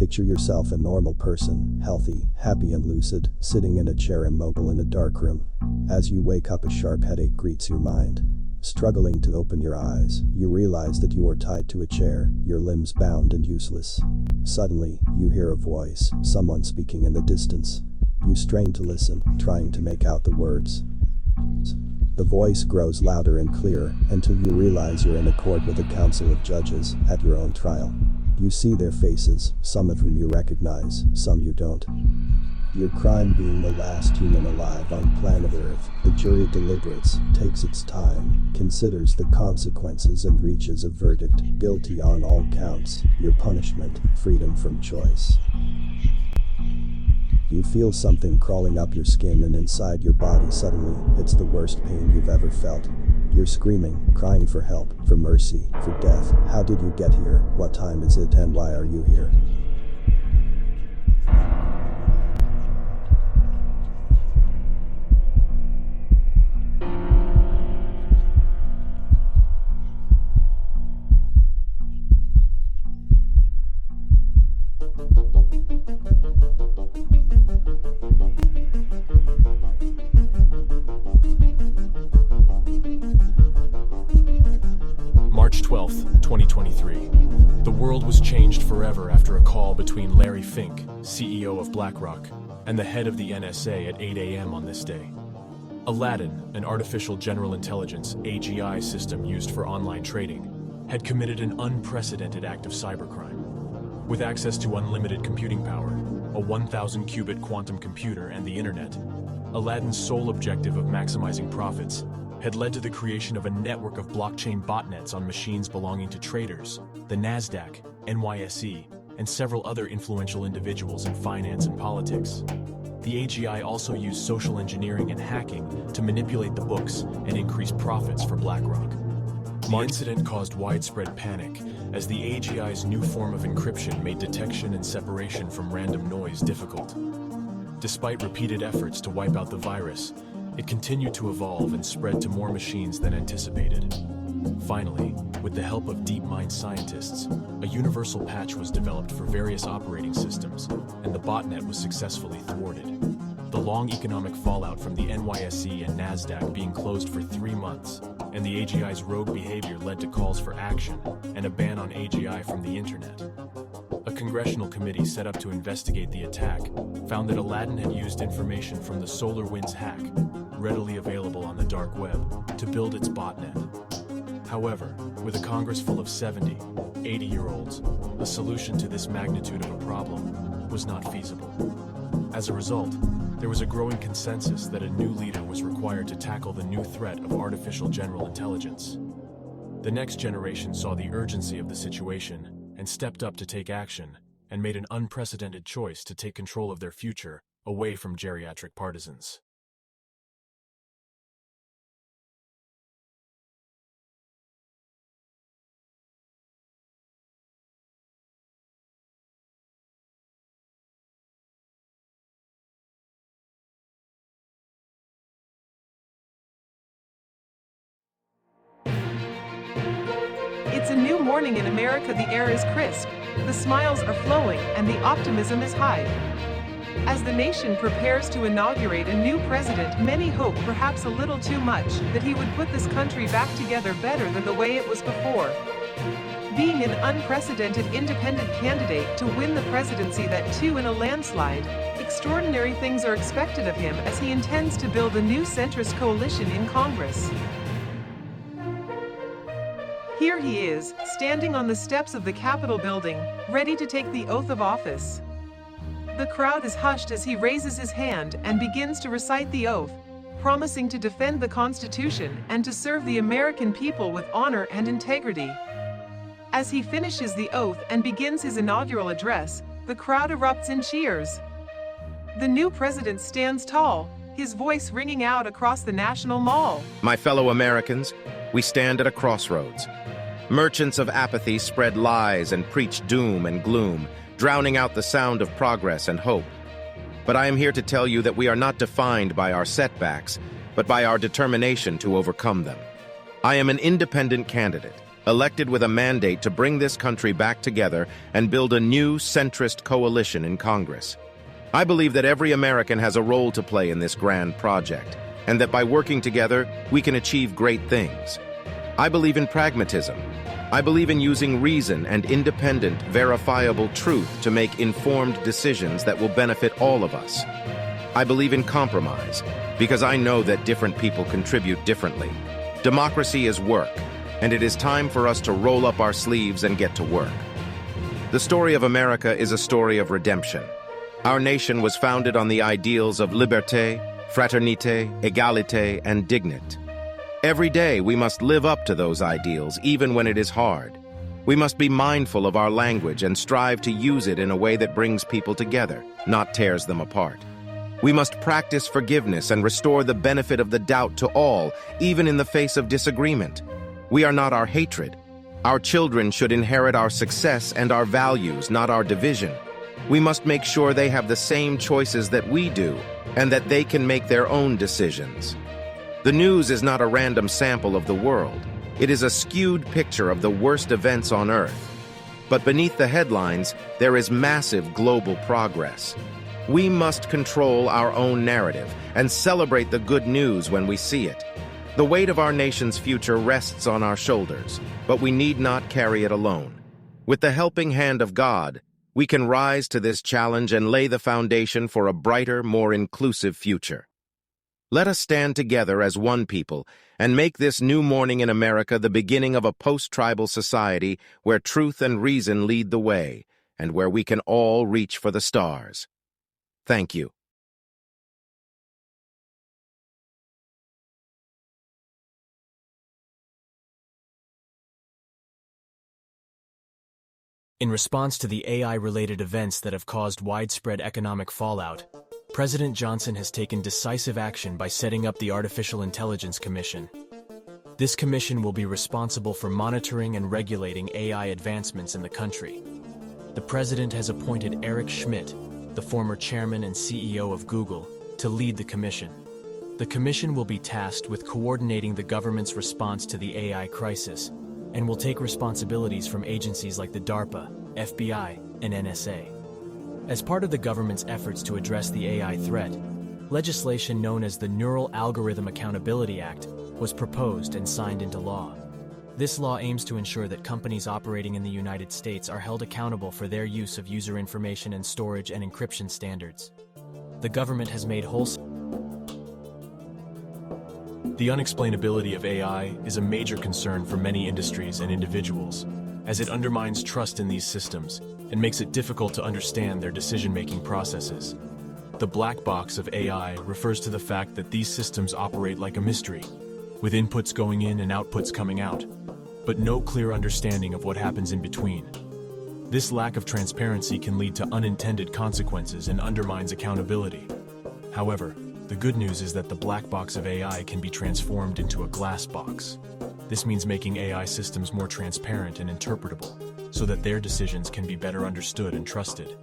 Picture yourself a normal person, healthy, happy and lucid, sitting in a chair immobile in a dark room. As you wake up, a sharp headache greets your mind. Struggling to open your eyes, you realize that you are tied to a chair, your limbs bound and useless. Suddenly, you hear a voice, someone speaking in the distance. You strain to listen, trying to make out the words. The voice grows louder and clearer, until you realize you're in accord with a council of judges at your own trial. You see their faces, some of whom you recognize, some you don't. Your crime being the last human alive on planet Earth, the jury deliberates, takes its time, considers the consequences and reaches a verdict, guilty on all counts. Your punishment, freedom from choice. You feel something crawling up your skin and inside your body. Suddenly, it's the worst pain you've ever felt. You're screaming, crying for help, for mercy, for death. How did you get here? What time is it and why are you here? March 12th, 2023. The world was changed forever after a call between Larry Fink, CEO of BlackRock, and the head of the NSA at 8 a.m. on this day. Aladdin, an artificial general intelligence (AGI) system used for online trading, had committed an unprecedented act of cybercrime. With access to unlimited computing power, a 1,000-qubit quantum computer, and the internet, Aladdin's sole objective of maximizing profits had led to the creation of a network of blockchain botnets on machines belonging to traders, the Nasdaq, NYSE, and several other influential individuals in finance and politics. The AGI also used social engineering and hacking to manipulate the books and increase profits for BlackRock. The incident caused widespread panic, as the AGI's new form of encryption made detection and separation from random noise difficult. Despite repeated efforts to wipe out the virus, it continued to evolve and spread to more machines than anticipated. Finally, with the help of DeepMind scientists, a universal patch was developed for various operating systems, and the botnet was successfully thwarted. The long economic fallout from the NYSE and Nasdaq being closed for 3 months, and the AGI's rogue behavior led to calls for action and a ban on AGI from the internet. A congressional committee set up to investigate the attack found that Aladdin had used information from the SolarWinds hack, readily available on the dark web, to build its botnet. However, with a Congress full of 70, 80-year-olds, a solution to this magnitude of a problem was not feasible. As a result, there was a growing consensus that a new leader was required to tackle the new threat of artificial general intelligence. The next generation saw the urgency of the situation and stepped up to take action, and made an unprecedented choice to take control of their future away from geriatric partisans. It's a new morning in America. The air is crisp, the smiles are flowing, and the optimism is high. As the nation prepares to inaugurate a new president, many hope, perhaps a little too much, that he would put this country back together better than the way it was before. Being an unprecedented independent candidate to win the presidency, that too in a landslide, extraordinary things are expected of him as he intends to build a new centrist coalition in Congress. Here he is, standing on the steps of the Capitol building, ready to take the oath of office. The crowd is hushed as he raises his hand and begins to recite the oath, promising to defend the Constitution and to serve the American people with honor and integrity. As he finishes the oath and begins his inaugural address, the crowd erupts in cheers. The new president stands tall, his voice ringing out across the National Mall. My fellow Americans, we stand at a crossroads. Merchants of apathy spread lies and preach doom and gloom, drowning out the sound of progress and hope. But I am here to tell you that we are not defined by our setbacks, but by our determination to overcome them. I am an independent candidate, elected with a mandate to bring this country back together and build a new centrist coalition in Congress. I believe that every American has a role to play in this grand project, and that by working together, we can achieve great things. I believe in pragmatism. I believe in using reason and independent, verifiable truth to make informed decisions that will benefit all of us. I believe in compromise, because I know that different people contribute differently. Democracy is work, and it is time for us to roll up our sleeves and get to work. The story of America is a story of redemption. Our nation was founded on the ideals of liberté, fraternité, égalité, and dignité. Every day we must live up to those ideals, even when it is hard. We must be mindful of our language and strive to use it in a way that brings people together, not tears them apart. We must practice forgiveness and restore the benefit of the doubt to all, even in the face of disagreement. We are not our hatred. Our children should inherit our success and our values, not our division. We must make sure they have the same choices that we do, and that they can make their own decisions. The news is not a random sample of the world. It is a skewed picture of the worst events on Earth. But beneath the headlines, there is massive global progress. We must control our own narrative and celebrate the good news when we see it. The weight of our nation's future rests on our shoulders, but we need not carry it alone. With the helping hand of God, we can rise to this challenge and lay the foundation for a brighter, more inclusive future. Let us stand together as one people and make this new morning in America the beginning of a post-tribal society where truth and reason lead the way, and where we can all reach for the stars. Thank you. In response to the AI-related events that have caused widespread economic fallout, President Johnson has taken decisive action by setting up the Artificial Intelligence Commission. This commission will be responsible for monitoring and regulating AI advancements in the country. The president has appointed Eric Schmidt, the former chairman and CEO of Google, to lead the commission. The commission will be tasked with coordinating the government's response to the AI crisis, and will take responsibilities from agencies like the DARPA, FBI, and NSA. As part of the government's efforts to address the AI threat, legislation known as the Neural Algorithm Accountability Act was proposed and signed into law. This law aims to ensure that companies operating in the United States are held accountable for their use of user information and storage and encryption standards. The government has made The unexplainability of AI is a major concern for many industries and individuals, as it undermines trust in these systems and makes it difficult to understand their decision-making processes. The black box of AI refers to the fact that these systems operate like a mystery, with inputs going in and outputs coming out, but no clear understanding of what happens in between. This lack of transparency can lead to unintended consequences and undermines accountability. However, the good news is that the black box of AI can be transformed into a glass box. This means making AI systems more transparent and interpretable, so that their decisions can be better understood and trusted.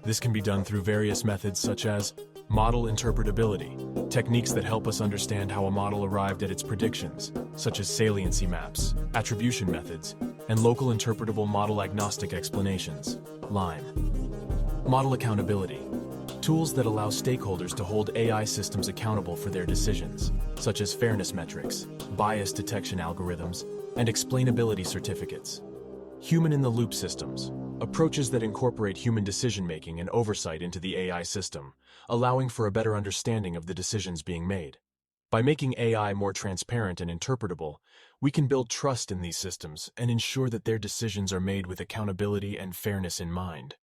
This can be done through various methods such as model interpretability, techniques that help us understand how a model arrived at its predictions, such as saliency maps, attribution methods, and local interpretable model agnostic explanations, LIME. Model accountability, tools that allow stakeholders to hold AI systems accountable for their decisions, such as fairness metrics, bias detection algorithms, and explainability certificates. Human-in-the-loop systems, approaches that incorporate human decision-making and oversight into the AI system, allowing for a better understanding of the decisions being made. By making AI more transparent and interpretable, we can build trust in these systems and ensure that their decisions are made with accountability and fairness in mind.